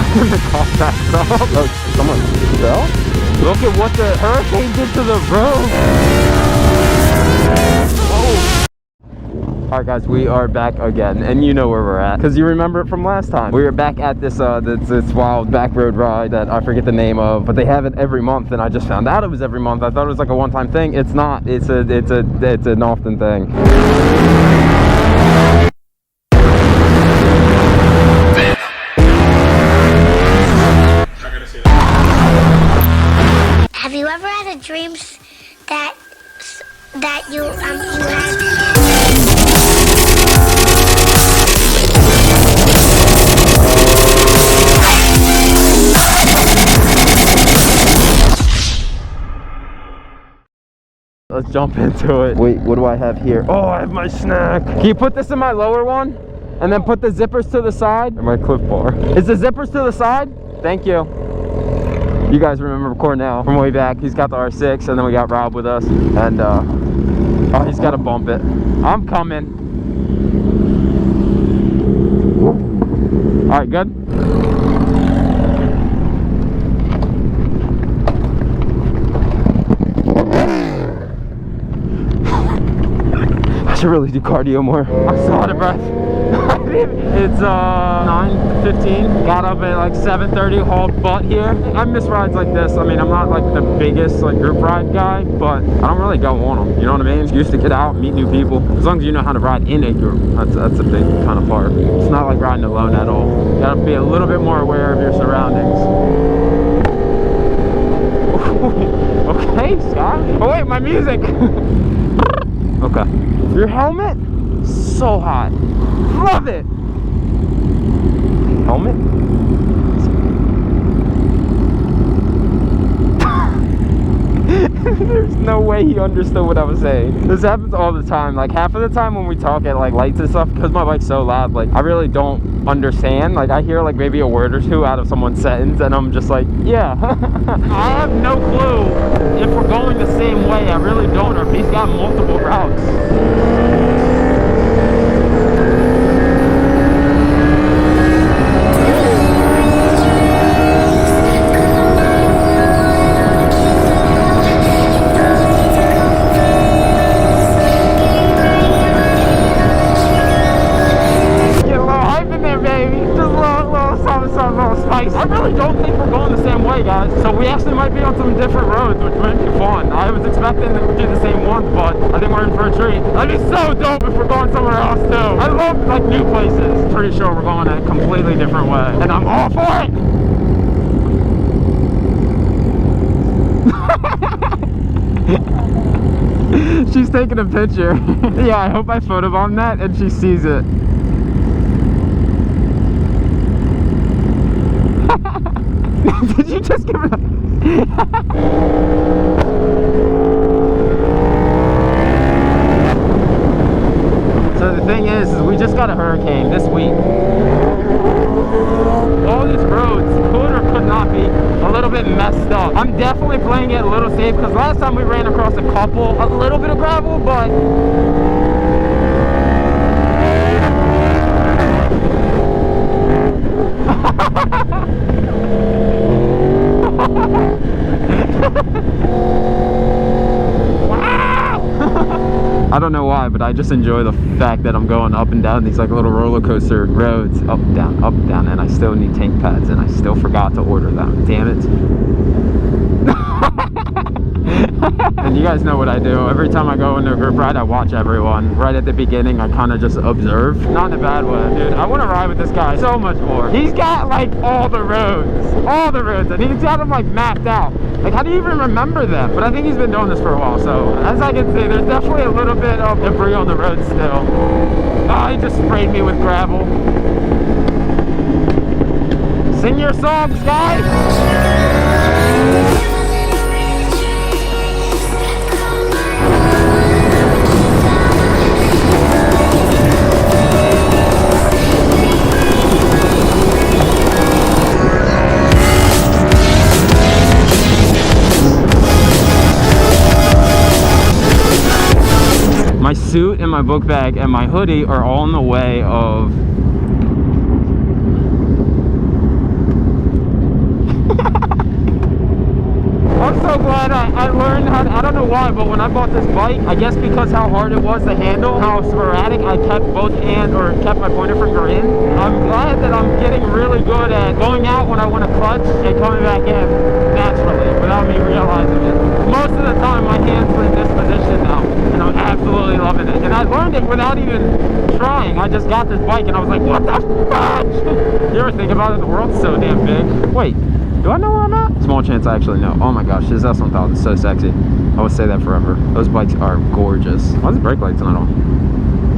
The car backed up. Oh, someone fell? Look at what the hurricane did to the road. Oh. Alright guys, we are back again, and you know where we're at, because you remember it from last time. We were back at this this wild back road ride that I forget the name of, but they have it every month, and I just found out it was every month. I thought it was like a one-time thing. It's not. It's an often thing. Have you ever had a dream that you had? Let's jump into it. Wait, what do I have here? Oh, I have my snack. Can you put this in my lower one? And then put the zippers to the side? Or my clip bar. Is the zippers to the side? Thank you. You guys remember Cornell from way back. He's got the R6, and then we got Rob with us. And, oh, he's got to bump it. I'm coming. All right, good? I should really do cardio more. I'm so out of breath. It's 9:15. Got up at like 7:30, hauled butt here. I miss rides like this. I mean, I'm not like the biggest like group ride guy, but I don't really go on them. You know what I mean? It's used to get out, meet new people. As long as you know how to ride in a group, that's a big kind of part. It's not like riding alone at all. You gotta be a little bit more aware of your surroundings. Okay, Scott. Oh wait, my music. Okay. Your helmet? So hot. Love it. Helmet? There's no way he understood what I was saying. This happens all the time. Like half of the time when we talk at like lights and stuff, because my bike's so loud, like I really don't understand. Like I hear like maybe a word or two out of someone's sentence, and I'm just like, yeah. I have no clue if we're going the same way. I really don't, or if he's got multiple routes. I really don't think we're going the same way, guys. So we actually might be on some different roads, which might be fun. I was expecting to do the same ones, but I think we're in for a treat. That'd be so dope if we're going somewhere else too. I love like new places. Pretty sure we're going a completely different way, and I'm all for it. She's taking a picture. Yeah, I hope I photobombed that and she sees it. Did you just give it a... So the thing is we just got a hurricane this week. All these roads could or could not be a little bit messed up. I'm definitely playing it a little safe, because last time we ran across a little bit of gravel, but... I don't know why, but I just enjoy the fact that I'm going up and down these like little roller coaster roads, up, down, and I still need tank pads, and I still forgot to order them. Damn it. And you guys know what I do. Every time I go into a group ride, I watch everyone. Right at the beginning, I kind of just observe. Not in a bad way, dude. I want to ride with this guy so much more. He's got like all the roads, and he's got them like mapped out. Like, how do you even remember them? But I think he's been doing this for a while, so as I can see, there's definitely a little bit of debris on the road still. Oh, he just sprayed me with gravel. Sing your songs, guys! My suit and my book bag and my hoodie are all in the way of I don't know why, but when I bought this bike, I guess because how hard it was to handle, how sporadic, I kept kept my pointer finger in. I'm glad that I'm getting really good at going out when I want to clutch and coming back in naturally without me realizing it. Most of the time, my hands are in this position now, and I'm absolutely loving it. And I learned it without even trying. I just got this bike, and I was like, what the fuck? You ever think about it? The world's so damn big. Wait. Do I know where I'm at? Small chance I actually know. Oh my gosh, this S1000 is so sexy. I will say that forever. Those bikes are gorgeous. Why is the brake lights not on?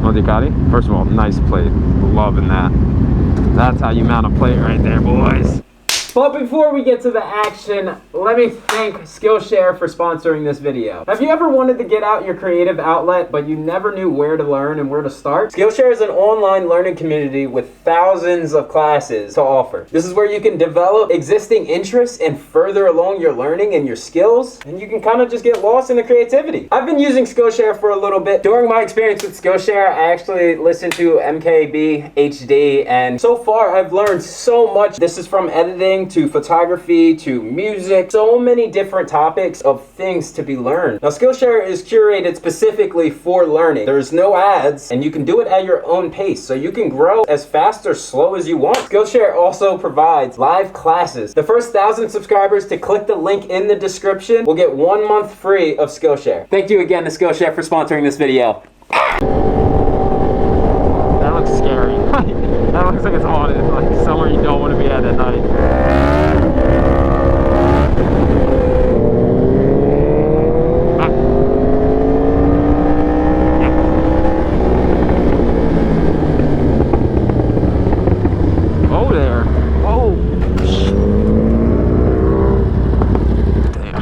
Oh, Ducati? First of all, nice plate. Loving that. That's how you mount a plate right there, boys. But before we get to the action, let me thank Skillshare for sponsoring this video. Have you ever wanted to get out your creative outlet, but you never knew where to learn and where to start? Skillshare is an online learning community with thousands of classes to offer. This is where you can develop existing interests and further along your learning and your skills, and you can kind of just get lost in the creativity. I've been using Skillshare for a little bit. During my experience with Skillshare, I actually listened to MKB HD, and so far I've learned so much. This is from editing to photography to music, so many different topics of things to be learned. Now Skillshare is curated specifically for learning. There's no ads, and you can do it at your own pace, so you can grow as fast or slow as you want. Skillshare also provides live classes. The first 1,000 subscribers to click the link in the description will get 1 month free of Skillshare. Thank you again to Skillshare for sponsoring this video. That looks scary. That looks like it's haunted, like somewhere you don't want to be at night. Oh, there. Oh. Damn.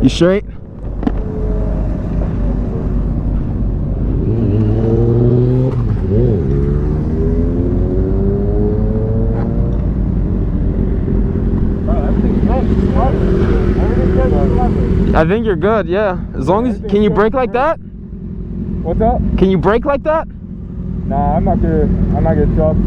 You straight? I think you're good, yeah. As long as, can you brake like that? What's up? Can you brake like that? Nah, I'm not gonna trust it.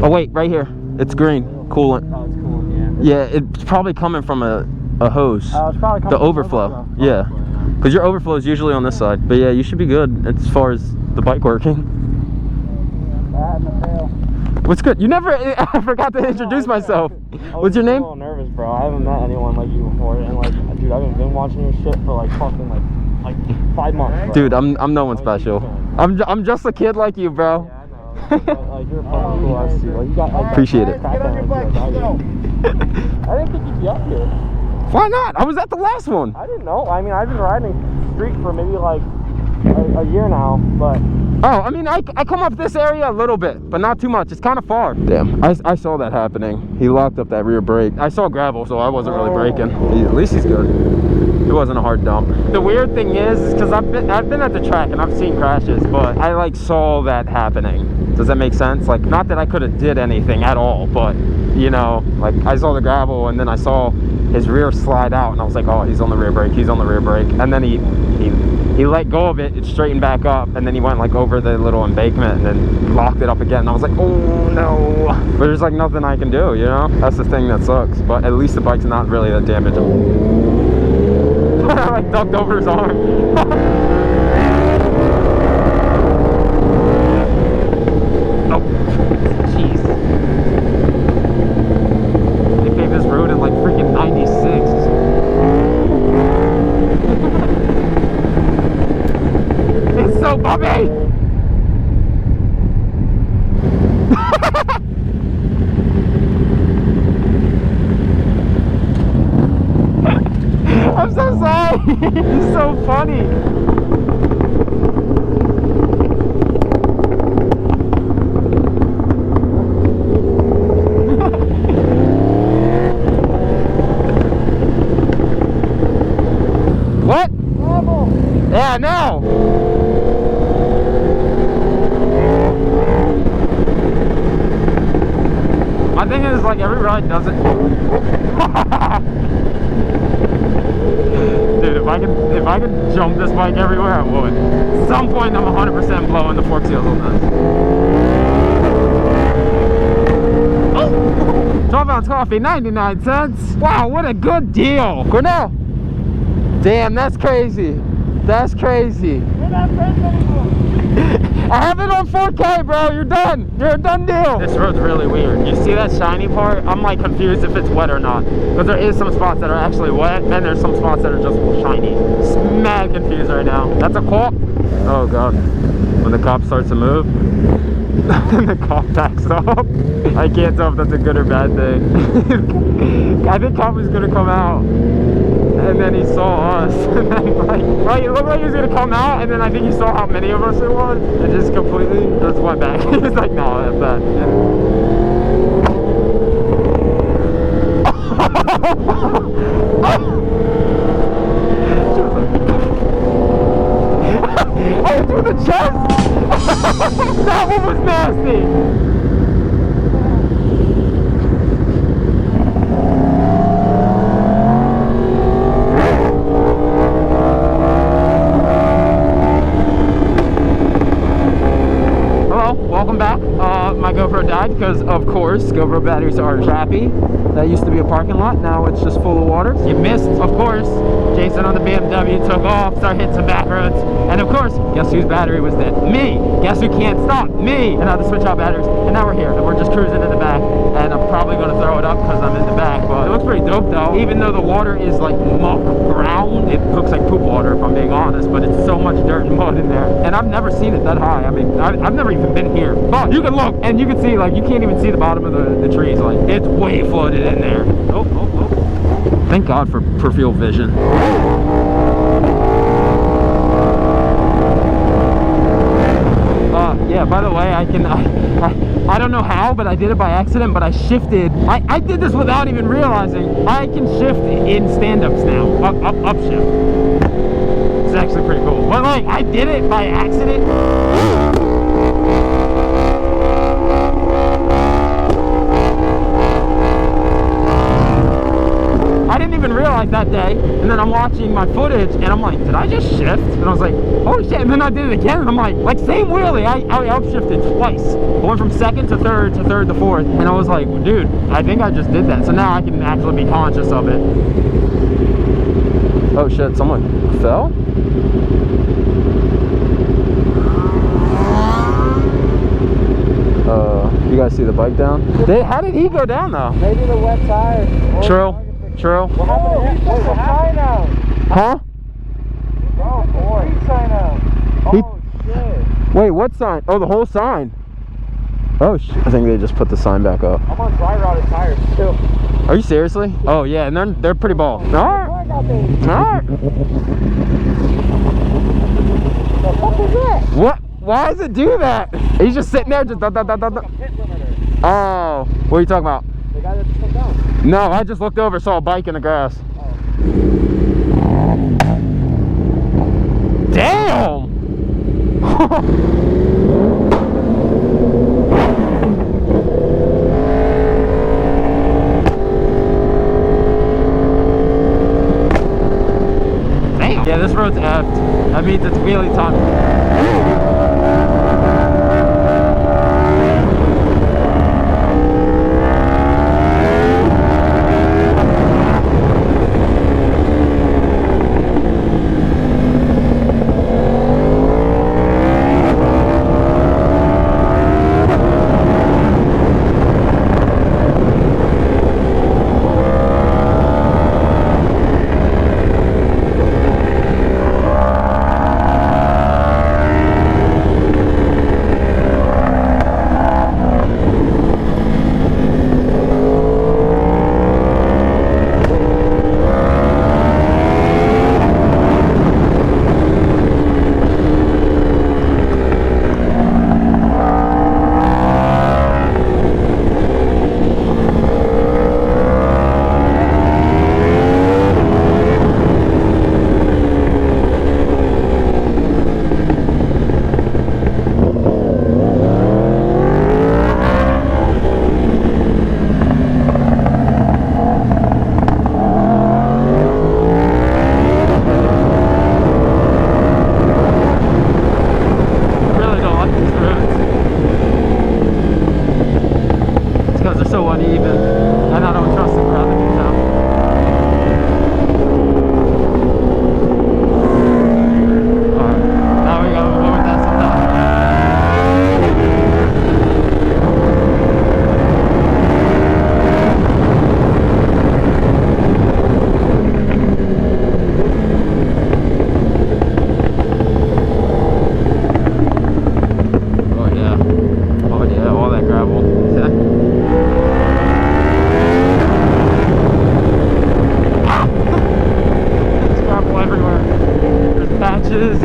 Oh wait, right here. It's green, coolant. Oh, it's cool, yeah. Yeah, it's probably coming from a hose. It's probably coming The from overflow. Yeah. Because your overflow is usually on this side. But yeah, you should be good as far as the bike working. That and the fail. What's good? You never, I forgot to introduce myself. What's your name? I'm a little nervous, bro. I haven't met anyone like you before, and like, dude, I've been watching your shit for like fucking like 5 months, bro. Dude, I'm no one special. I'm just a kid like you, bro. Yeah, I know. But, like, you're fucking cool. I see. Like, you got like, Appreciate it. Get on your bike, let's go. I didn't think you'd be up here. Why not? I was at the last one. I didn't know. I mean, I've been riding street for maybe like a year now, but. Oh, I mean, I come up this area a little bit, but not too much. It's kind of far. Damn, I saw that happening. He locked up that rear brake. I saw gravel, so I wasn't really braking. At least he's good. It wasn't a hard dump. The weird thing is because I've been at the track and I've seen crashes, but I like saw that happening. Does that make sense? Like, not that I could have did anything at all, but you know, like I saw the gravel and then I saw his rear slide out and I was like, oh, he's on the rear brake, he's on the rear brake. And then he let go of it, it straightened back up, and then he went like over the little embankment and then locked it up again. And I was like, oh no. But there's like nothing I can do, you know? That's the thing that sucks. But at least the bike's not really that damaged. I like ducked over his arm. Oh, jeez. They paved this road in like freaking 96. It's so bumpy! I'm so sorry! He's so funny! What? Yeah, no! My thing is, like, every ride does it. Dude, if if I could jump this bike everywhere, I would. At some point, I'm 100% blowing the fork seals on this. Oh! 12 ounce coffee, 99 cents. Wow, what a good deal. Cornell. Damn, that's crazy. That's crazy. We're not friends anymore. I have it on 4K, bro. You're done. You're a done deal. This road's really weird. You see that shiny part? I'm like confused if it's wet or not. Because there is some spots that are actually wet, and there's some spots that are just shiny. Just mad confused right now. That's a cop. Oh, God. When the cop starts to move, and the cop backs up. I can't tell if that's a good or bad thing. I think cop was going to come out. And then he saw us, and then like, it looked like he was gonna come out, and then I think he saw how many of us it was, and just completely just went back. He was like, no, that's bad. Oh, through the chest! That one was nasty! Welcome back. My GoPro died because, of course, GoPro batteries are crappy. That used to be a parking lot. Now it's just full of water. You missed, of course. Jason on the BMW took off, started hitting some back roads. And, of course, guess whose battery was dead? Me. Guess who can't stop? Me. And I had to switch out batteries. And now we're here. And we're just cruising in the back. And I'm probably going to throw it up because I'm in the back. But it looks pretty dope, though. Even though the water is, like, muck brown, it looks like poop water, if I'm being honest. But it's so much dirt and mud in there. And I've never seen it that high. I mean, I've never even been here. But you can look, and you can see, like, you can't even see the bottom of the trees. Like, it's way flooded in there. Oh, oh, oh. Thank God for peripheral vision. Yeah, by the way, I don't know how, but I did it by accident, but I shifted. I did this without even realizing. I can shift in stand-ups now. Up shift. It's actually pretty cool. But, like, I did it by accident. I didn't even realize that day, and then I'm watching my footage, and I'm like, did I just shift? And I was like, holy shit, and then I did it again, and I'm like same wheelie, I upshifted twice. I went from second to third to fourth, and I was like, dude, I think I just did that. So now I can actually be conscious of it. Oh shit, someone fell? You guys see the bike down? How did he go down though? Maybe the wet tire. True. True. What happened to him? Sign out. Huh? Oh boy. Sign out. Oh shit. Wait, what sign? Oh, the whole sign. Oh shit. I think they just put the sign back up. I'm on dry rotted tires too. Are you seriously? Oh yeah, and they're pretty bald. Alright. Alright. The fuck is that? What? Why does it do that? He's just sitting there just Like a pit limiter. Oh, what are you talking about? The guy that just took down. No, I just looked over, saw a bike in the grass. Oh. Damn! Damn! Yeah, this road's effed. That means it's wheelie time. ditches.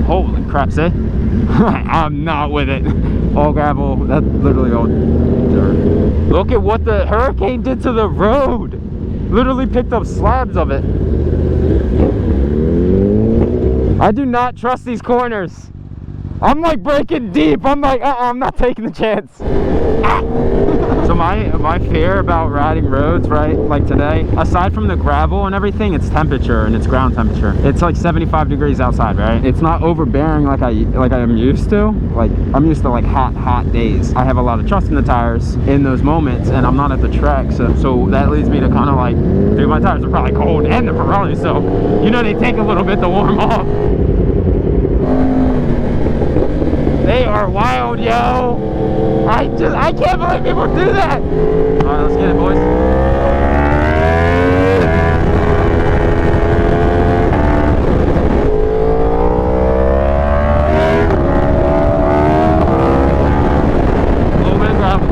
Holy crap, see? I'm not with it. All gravel, that's literally all dirt. Look at what the hurricane did to the road. Literally picked up slabs of it. I do not trust these corners. I'm like breaking deep. I'm like, I'm not taking the chance. So my fear about riding roads, right, like today, aside from the gravel and everything, it's temperature and it's ground temperature. It's like 75 degrees outside, right? It's not overbearing like I am used to. Like I'm used to like hot days. I have a lot of trust in the tires in those moments, and I'm not at the track, so that leads me to kind of like, dude, my tires are probably cold and the Pirelli, so you know they take a little bit to warm up. They are wild, yo. I can't believe people do that. All right, let's get it, boys. A little bit of gravel.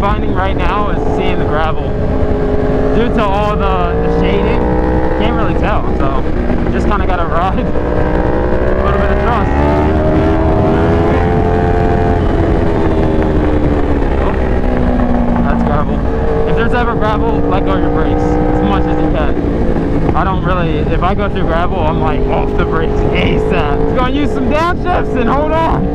Finding right now is seeing the gravel. Due to all the shading, can't really tell, so just kind of got to ride. A little bit of trust. Oh, that's gravel. If there's ever gravel, let go of your brakes as much as you can. I don't really, if I go through gravel, I'm like off the brakes ASAP. Just gonna use some downshifts and hold on.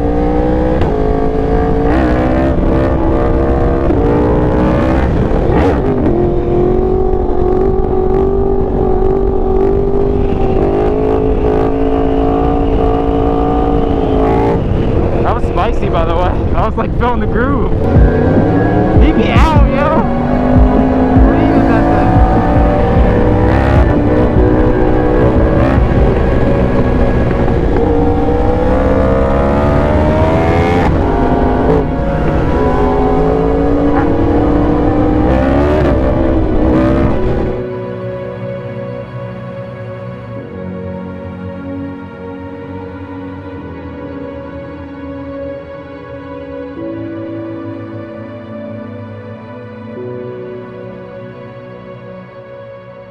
By the way, I was like feeling the groove. Leave me out, yo.